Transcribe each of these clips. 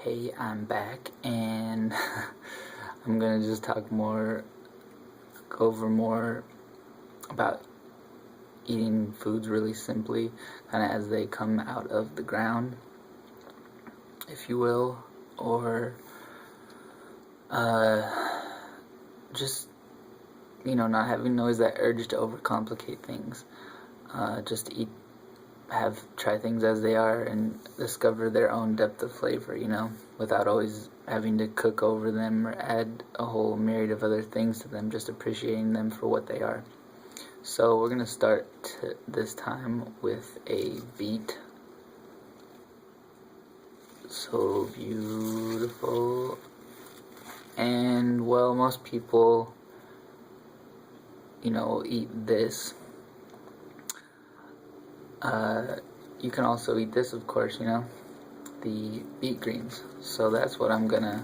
Hey, I'm back, and I'm gonna just go over more about eating foods really simply, kind of as they come out of the ground, if you will, or just not having always that urge to overcomplicate things. Just to try things as they are and discover their own depth of flavor, without always having to cook over them or add a whole myriad of other things to them, just appreciating them for what they are. So we're going to start this time with a beet. So beautiful. And well, most people, eat this. You can also eat this, of course, the beet greens. So that's what I'm gonna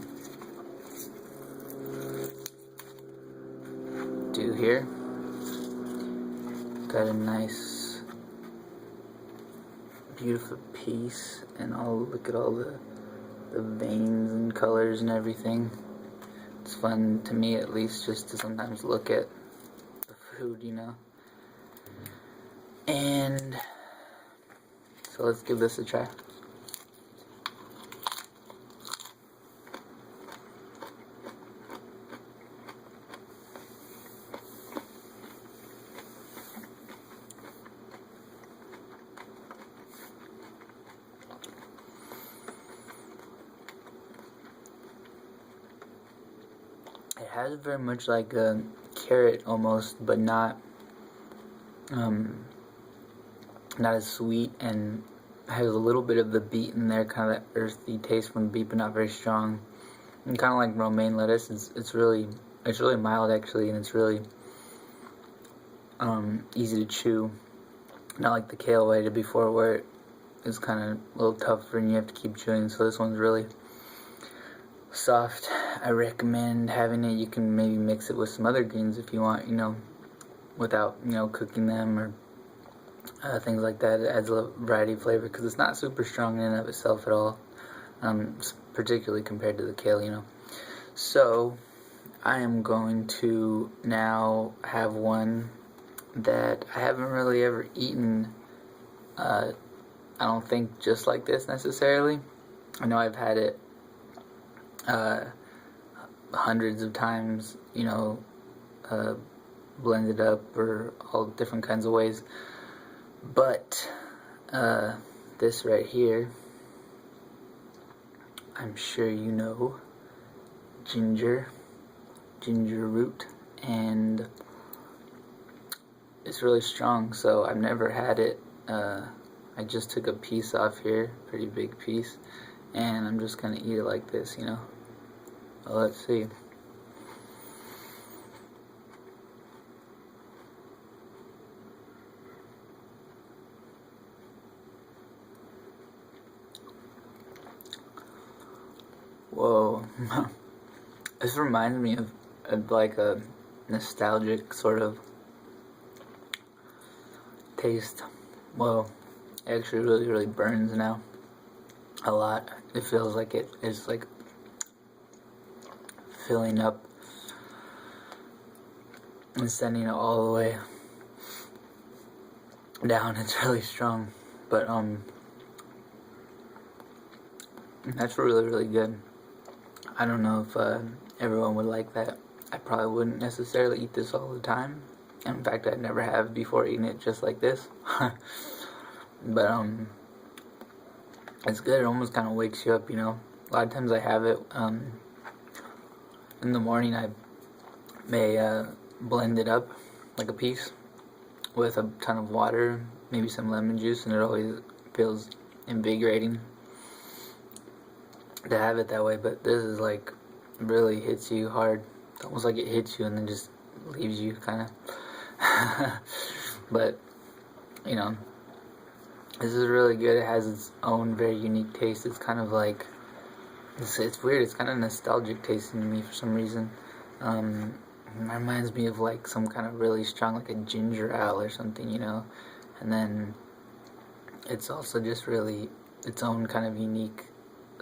do here. Got a nice, beautiful piece, and look at all the veins and colors and everything. It's fun to me, at least, just to sometimes look at the food, And so let's give this a try. It has very much like a carrot almost, but not as sweet, and has a little bit of the beet in there, kind of that earthy taste from the beet, but not very strong. And kind of like romaine lettuce, it's really mild actually, and it's really easy to chew. Not like the kale I did before, where it is kind of a little tougher and you have to keep chewing. So this one's really soft. I recommend having it. You can maybe mix it with some other greens if you want, without cooking them or things like that. It adds a variety of flavor because it's not super strong in and of itself at all, particularly compared to the kale, So I am going to now have one that I haven't really ever eaten. I don't think just like this necessarily. I know I've had it hundreds of times, blended up or all different kinds of ways. But this right here, I'm sure you know, ginger root, and it's really strong. So I've never had it. I just took a piece off here, pretty big piece, and I'm just gonna eat it like this, Well, let's see. Whoa. This reminds me of like a nostalgic sort of taste. Whoa. It actually really burns now. A lot. It feels like it is like filling up and sending it all the way down. It's really strong. But that's really good. I don't know if everyone would like that. I probably wouldn't necessarily eat this all the time. In fact, I never have before eating it just like this. But it's good. It almost kind of wakes you up, A lot of times I have it in the morning. I may blend it up like a piece with a ton of water, maybe some lemon juice, and it always feels invigorating to have it that way. But this is like really hits you hard. It's almost like it hits you and then just leaves you kind of. But this is really good. It has its own very unique taste. It's kind of like it's weird. It's kind of nostalgic tasting to me for some reason. It reminds me of like some kind of really strong, like a ginger ale or something, And then it's also just really its own kind of unique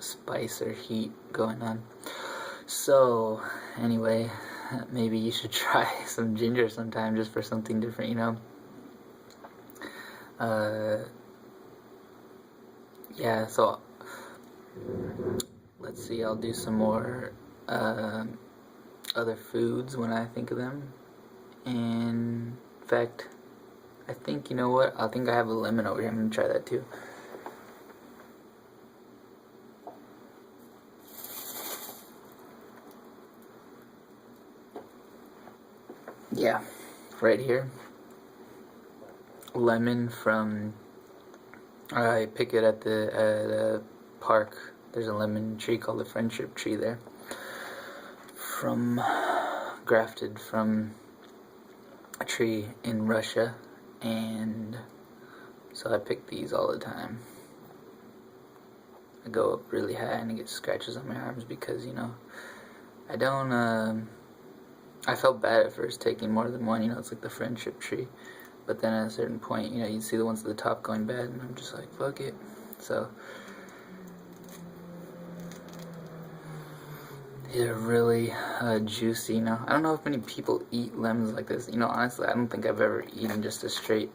spice or heat going on. So, anyway, maybe you should try some ginger sometime just for something different, you know? Yeah, so let's see, I'll do some more other foods when I think of them. In fact, I think, you know what? I think I have a lemon over here. I'm going to try that too. Yeah, right here. Lemon from, I pick it at the park. There's a lemon tree called the friendship tree there. Grafted from a tree in Russia, and so I pick these all the time. I go up really high and I get scratches on my arms because, you know, I don't, I felt bad at first taking more than one, you know, it's like the friendship tree. But then at a certain point, you know, you see the ones at the top going bad, and I'm just like, fuck it. So, they're really juicy, you know. I don't know if many people eat lemons like this. You know, honestly, I don't think I've ever eaten just a straight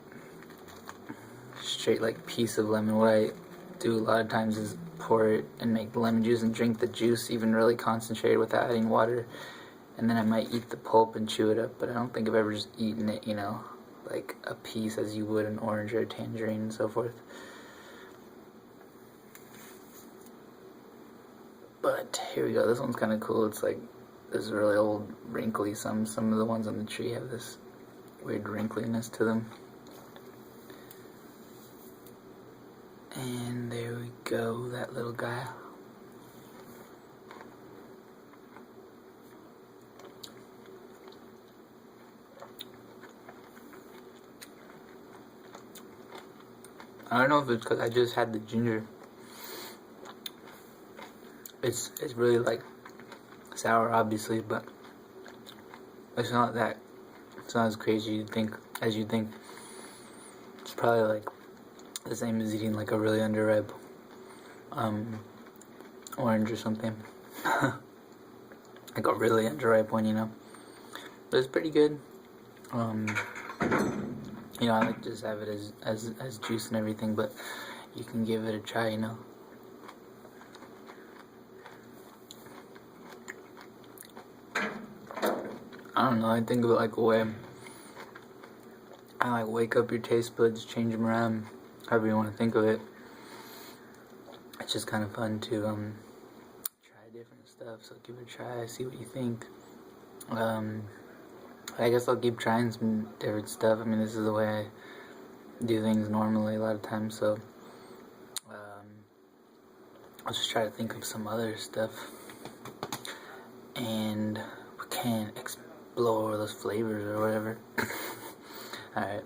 like piece of lemon. What I do a lot of times is pour it and make lemon juice and drink the juice even really concentrated without adding water. And then I might eat the pulp and chew it up, but I don't think I've ever just eaten it, you know, like a piece as you would an orange or a tangerine and so forth. But here we go. This one's kind of cool. It's like this really old, wrinkly. Some of the ones on the tree have this weird wrinkliness to them. And there we go. That little guy. I don't know if it's because I just had the ginger. It's really like sour, obviously, but it's not as crazy as you think. It's probably like the same as eating like a really underripe orange or something. Like a really underripe one, you know. But it's pretty good. You know, I like to just have it as juice and everything, but you can give it a try, you know. I don't know, I think of it like a way I like wake up your taste buds, change them around, however you want to think of it. It's just kind of fun to try different stuff, so give it a try, see what you think. I guess I'll keep trying some different stuff. I mean, this is the way I do things normally a lot of times, so I'll just try to think of some other stuff, and we can explore those flavors or whatever. Alright.